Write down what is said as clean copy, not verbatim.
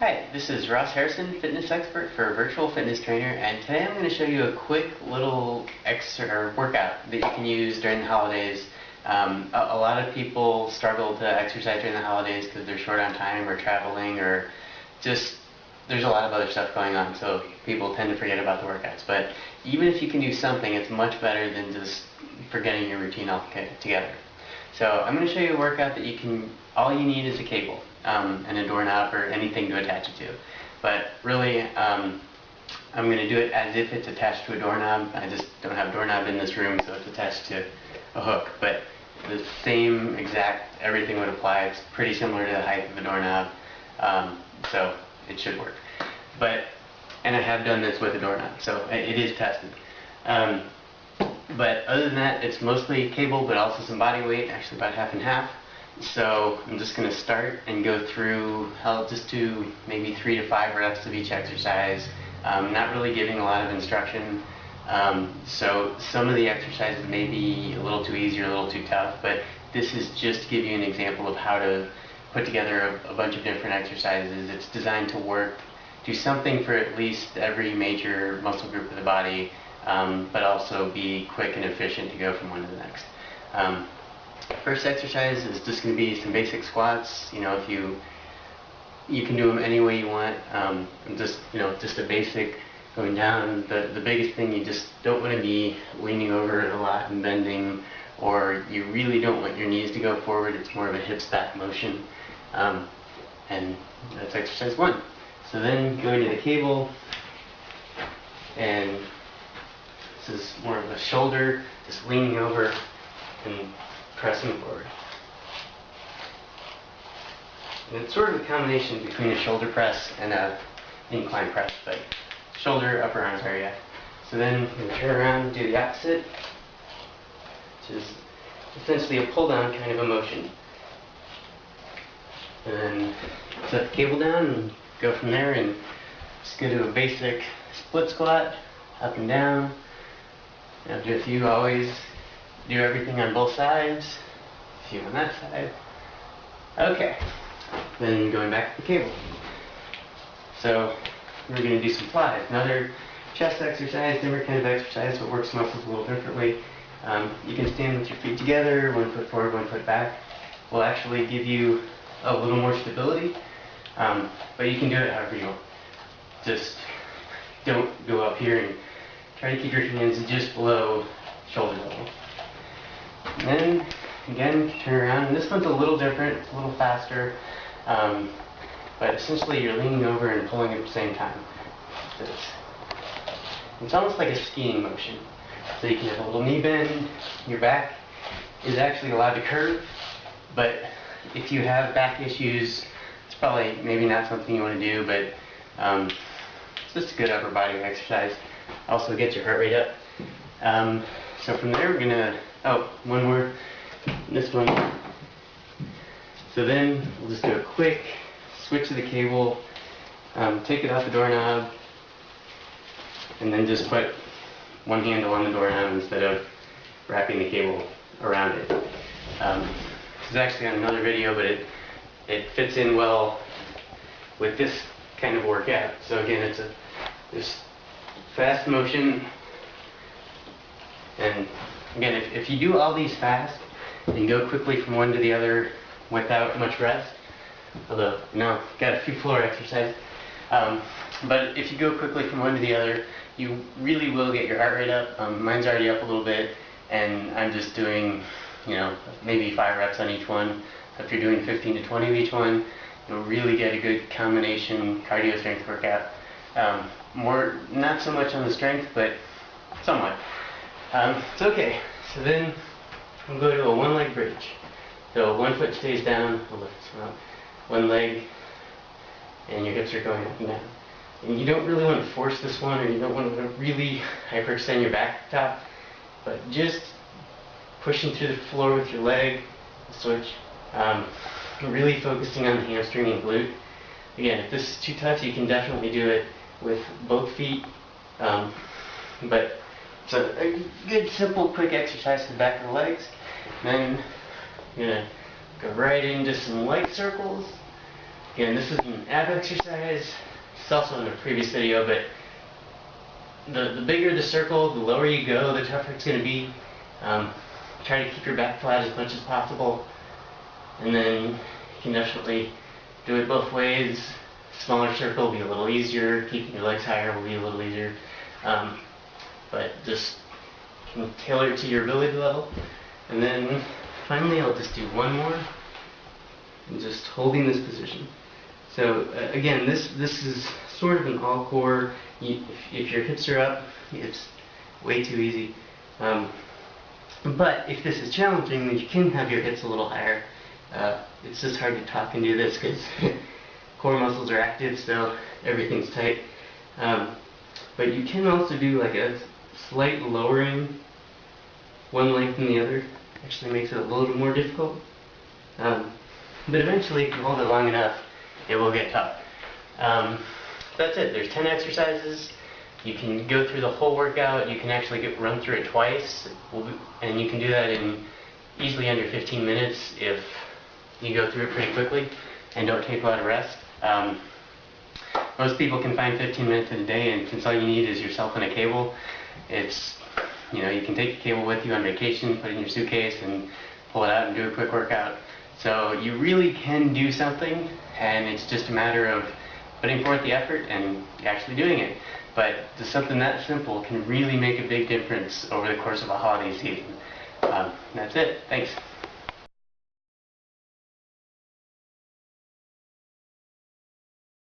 Hi, this is Ross Harrison, fitness expert for Virtual Fitness Trainer, and today I'm going to show you a quick little workout that you can use during the holidays. A lot of people struggle to exercise during the holidays because they're short on time or traveling, or just there's a lot of other stuff going on, so people tend to forget about the workouts. But even if you can do something, it's much better than just forgetting your routine altogether. So I'm going to show you a workout that all you need is a cable and a doorknob or anything to attach it to. But really, I'm going to do it as if it's attached to a doorknob. I just don't have a doorknob in this room, so it's attached to a hook. But the same exact, everything would apply. It's pretty similar to the height of a doorknob, so it should work. And I have done this with a doorknob, so it is tested. But other than that, it's mostly cable, but also some body weight, actually about half and half. So I'm just going to start and go through, I'll just do maybe 3 to 5 reps of each exercise, not really giving a lot of instruction. So some of the exercises may be a little too easy or a little too tough, but this is just to give you an example of how to put together a bunch of different exercises. It's designed to do something for at least every major muscle group of the body, but also be quick and efficient to go from one to the next. First exercise is just going to be some basic squats. If you can do them any way you want. Just a basic going down. The biggest thing, you just don't want to be leaning over a lot and bending, or you really don't want your knees to go forward. It's more of a hip stack motion, and that's exercise 1. So then going to the cable, and this is more of a shoulder, just leaning over and pressing forward. And it's sort of a combination between a shoulder press and an incline press, but shoulder, upper arms area. So then you turn around and do the opposite, which is essentially a pull down kind of a motion. And then set the cable down and go from there, and just go to a basic split squat, up and down. After a few, always do everything on both sides, a few on that side. Okay, then going back to the cable. So we're going to do some flies. Another chest exercise, different kind of exercise, but works muscles a little differently. You can stand with your feet together, 1 foot forward, 1 foot back. Will actually give you a little more stability, but you can do it however you want. Just don't go up here, and try to keep your hands just below shoulder level. And then, again, turn around, and this one's a little different, it's a little faster, but essentially you're leaning over and pulling at the same time. It's almost like a skiing motion. So you can have a little knee bend, your back is actually allowed to curve, but if you have back issues, it's probably maybe not something you want to do, but it's just a good upper body exercise. Also gets your heart rate up. So from there we're going to, one more, this one. So then we'll just do a quick switch of the cable, take it off the doorknob, and then just put one handle on the doorknob instead of wrapping the cable around it. This is actually on another video, but it fits in well with this kind of workout. So again, it's this fast motion, and again, if you do all these fast and go quickly from one to the other without much rest, although got a few floor exercises, but if you go quickly from one to the other, you really will get your heart rate up. Mine's already up a little bit, and I'm just doing maybe 5 reps on each one. So if you're doing 15 to 20 of each one, you'll really get a good combination cardio strength workout. Not so much on the strength, but somewhat. It's okay. So then we'll go to a 1-leg bridge. So 1 foot stays down, one leg, and your hips are going up and down. And you don't really want to force this one, or you don't want to really hyperextend your back top, but just pushing through the floor with your leg, switch. Really focusing on the hamstring and glute. Again, if this is too tough, you can definitely do it with both feet, but it's a good, simple, quick exercise to the back of the legs. And then I'm going to go right into some light circles, Again, this is an ab exercise. It's also in a previous video, but the bigger the circle, the lower you go, the tougher it's going to be. Try to keep your back flat as much as possible, and then you can definitely do it both ways. Smaller circle will be a little easier, keeping your legs higher will be a little easier, but just can tailor it to your ability level. And then finally I'll just do one more, and just holding this position. So again, this is sort of an all-core. If your hips are up, it's way too easy. But if this is challenging, then you can have your hips a little higher. It's just hard to talk and do this because core muscles are active, so everything's tight. But you can also do like a slight lowering, one leg than the other. Actually makes it a little more difficult. But eventually, if you hold it long enough, it will get tough. That's it. There's 10 exercises. You can go through the whole workout. You can actually run through it twice, and you can do that in easily under 15 minutes if you go through it pretty quickly and don't take a lot of rest. Most people can find 15 minutes in a day, and since all you need is yourself and a cable, it's, you can take the cable with you on vacation, put it in your suitcase, and pull it out and do a quick workout. So you really can do something, and it's just a matter of putting forth the effort and actually doing it. But just something that simple can really make a big difference over the course of a holiday season. That's it. Thanks.